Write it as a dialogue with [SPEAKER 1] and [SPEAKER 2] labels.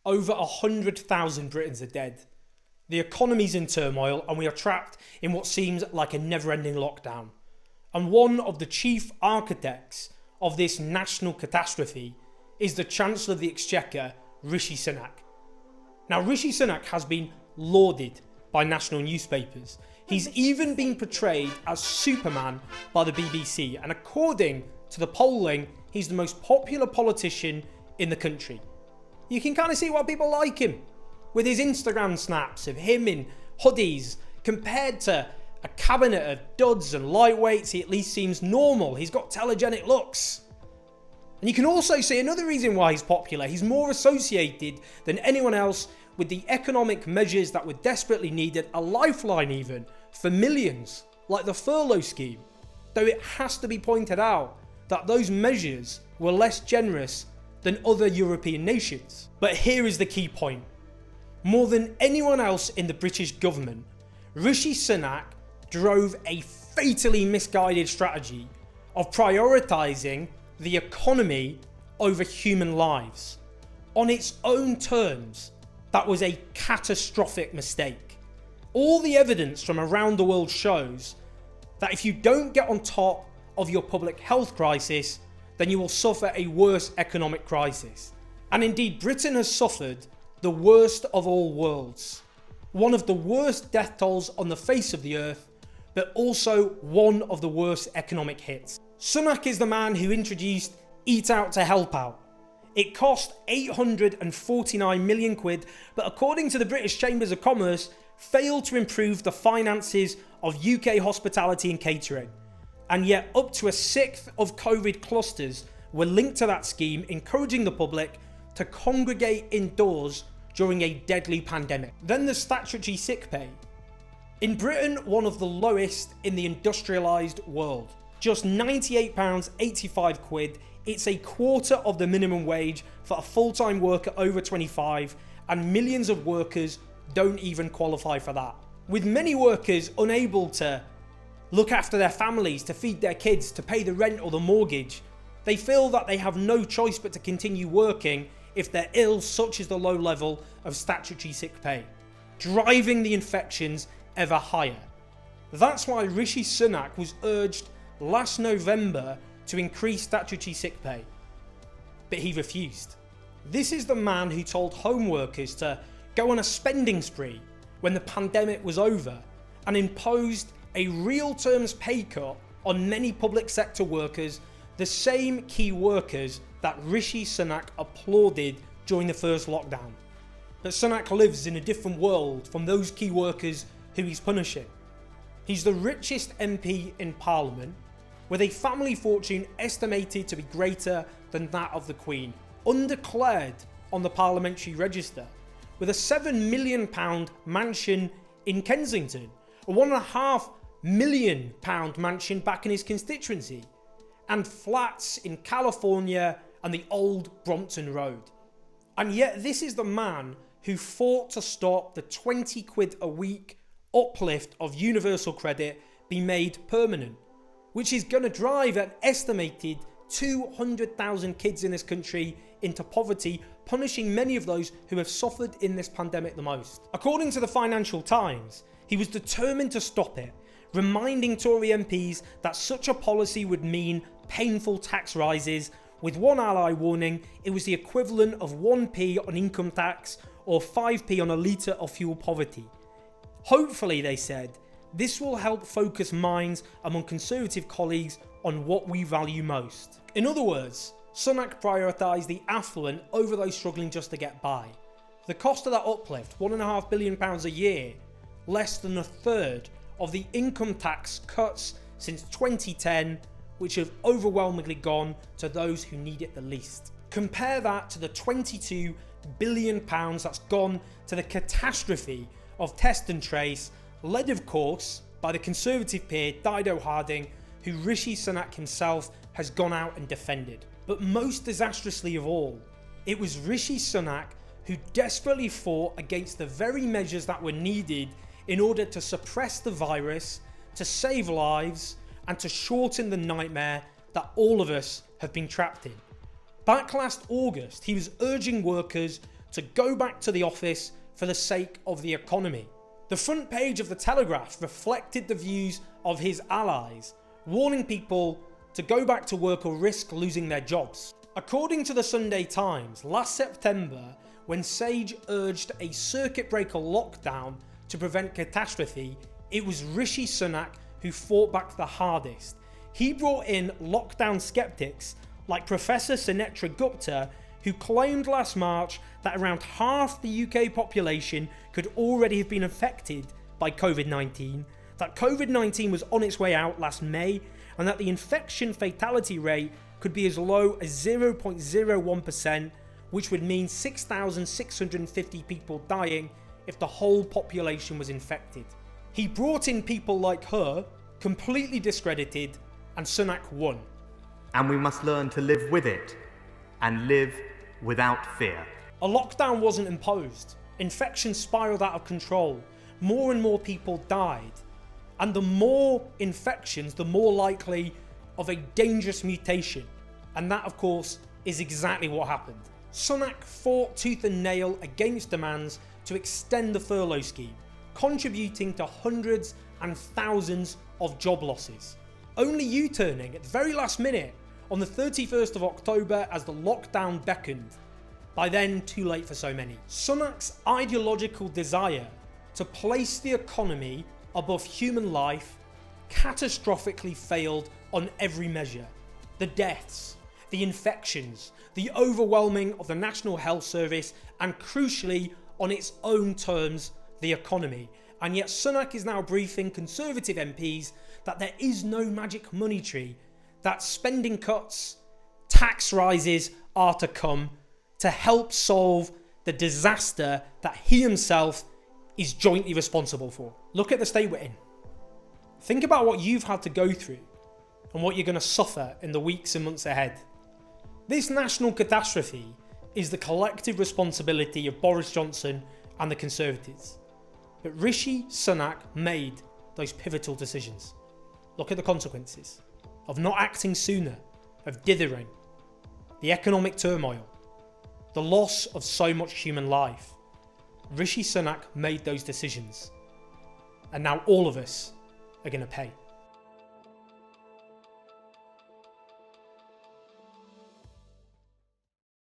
[SPEAKER 1] over 100,000 Britons are dead. The economy's in turmoil and we are trapped in what seems like a never-ending lockdown. And one of the chief architects of this national catastrophe is the Chancellor of the Exchequer, Rishi Sunak. Now, Rishi Sunak has been lauded by national newspapers. He's even been portrayed as Superman by the BBC, and according to the polling, he's the most popular politician in the country. You can kind of see why people like him, with his Instagram snaps of him in hoodies. Compared to a cabinet of duds and lightweights, he at least seems normal. He's got telegenic looks. And you can also see another reason why he's popular. He's more associated than anyone else with the economic measures that were desperately needed, a lifeline even, for millions, like the furlough scheme. Though it has to be pointed out that those measures were less generous than other European nations. But here is the key point. More than anyone else in the British government, Rishi Sunak drove a fatally misguided strategy of prioritising the economy over human lives. On its own terms, that was a catastrophic mistake. All the evidence from around the world shows that if you don't get on top of your public health crisis, then you will suffer a worse economic crisis. And indeed, Britain has suffered the worst of all worlds. One of the worst death tolls on the face of the earth, but also one of the worst economic hits. Sunak is the man who introduced Eat Out to Help Out. It cost 849 million quid, but according to the British Chambers of Commerce, failed to improve the finances of UK hospitality and catering. And yet up to a sixth of COVID clusters were linked to that scheme, encouraging the public to congregate indoors during a deadly pandemic. Then the statutory sick pay. In Britain, one of the lowest in the industrialised world. Just £98.85. It's a quarter of the minimum wage for a full-time worker over 25, and millions of workers don't even qualify for that. With many workers unable to look after their families, to feed their kids, to pay the rent or the mortgage, they feel that they have no choice but to continue working if they're ill, such as the low level of statutory sick pay, driving the infections ever higher. That's why Rishi Sunak was urged last November to increase statutory sick pay, but he refused. This is the man who told home workers to go on a spending spree when the pandemic was over, and imposed a real terms pay cut on many public sector workers, the same key workers that Rishi Sunak applauded during the first lockdown. But Sunak lives in a different world from those key workers who he's punishing. He's the richest MP in Parliament, with a family fortune estimated to be greater than that of the Queen, undeclared on the parliamentary register, with a £7 million mansion in Kensington, a £1.5 million mansion back in his constituency, and flats in California and the old Brompton Road. And yet this is the man who fought to stop the 20 quid a week uplift of universal credit be made permanent, which is going to drive an estimated 200,000 kids in this country into poverty, punishing many of those who have suffered in this pandemic the most. According to the Financial Times, he was determined to stop it, reminding Tory MPs that such a policy would mean painful tax rises, with one ally warning it was the equivalent of 1p on income tax or 5p on a litre of fuel poverty. Hopefully, they said, this will help focus minds among Conservative colleagues on what we value most. In other words, Sunak prioritised the affluent over those struggling just to get by. The cost of that uplift, £1.5 billion a year, less than a third of the income tax cuts since 2010, which have overwhelmingly gone to those who need it the least. Compare that to the £22 billion that's gone to the catastrophe of test and trace, led of course by the Conservative peer Dido Harding, who Rishi Sunak himself has gone out and defended. But most disastrously of all, it was Rishi Sunak who desperately fought against the very measures that were needed in order to suppress the virus, to save lives, and to shorten the nightmare that all of us have been trapped in. Back last August, he was urging workers to go back to the office for the sake of the economy. The front page of the Telegraph reflected the views of his allies, warning people to go back to work or risk losing their jobs. According to the Sunday Times, last September, when Sage urged a circuit breaker lockdown to prevent catastrophe, it was Rishi Sunak who fought back the hardest. He brought in lockdown skeptics like Professor Sunetra Gupta, who claimed last March that around half the UK population could already have been affected by COVID-19, that COVID-19 was on its way out last May, and that the infection fatality rate could be as low as 0.01%, which would mean 6,650 people dying if the whole population was infected. He brought in people like her, completely discredited, and Sunak won.
[SPEAKER 2] And we must learn to live with it, and live without fear.
[SPEAKER 1] A lockdown wasn't imposed. Infections spiraled out of control. More and more people died. And the more infections, the more likely of a dangerous mutation. And that, of course, is exactly what happened. Sunak fought tooth and nail against demands to extend the furlough scheme, contributing to hundreds and thousands of job losses. Only U-turning at the very last minute on the 31st of October as the lockdown beckoned. By then, too late for so many. Sunak's ideological desire to place the economy above human life catastrophically failed on every measure. The deaths, the infections, the overwhelming of the National Health Service, and crucially, on its own terms, the economy. And yet Sunak is now briefing Conservative MPs that there is no magic money tree, that spending cuts, tax rises are to come to help solve the disaster that he himself is jointly responsible for. Look at the state we're in. Think about what you've had to go through and what you're going to suffer in the weeks and months ahead. This national catastrophe is the collective responsibility of Boris Johnson and the Conservatives. But Rishi Sunak made those pivotal decisions. Look at the consequences of not acting sooner, of dithering, the economic turmoil, the loss of so much human life. Rishi Sunak made those decisions. And now all of us are going to pay.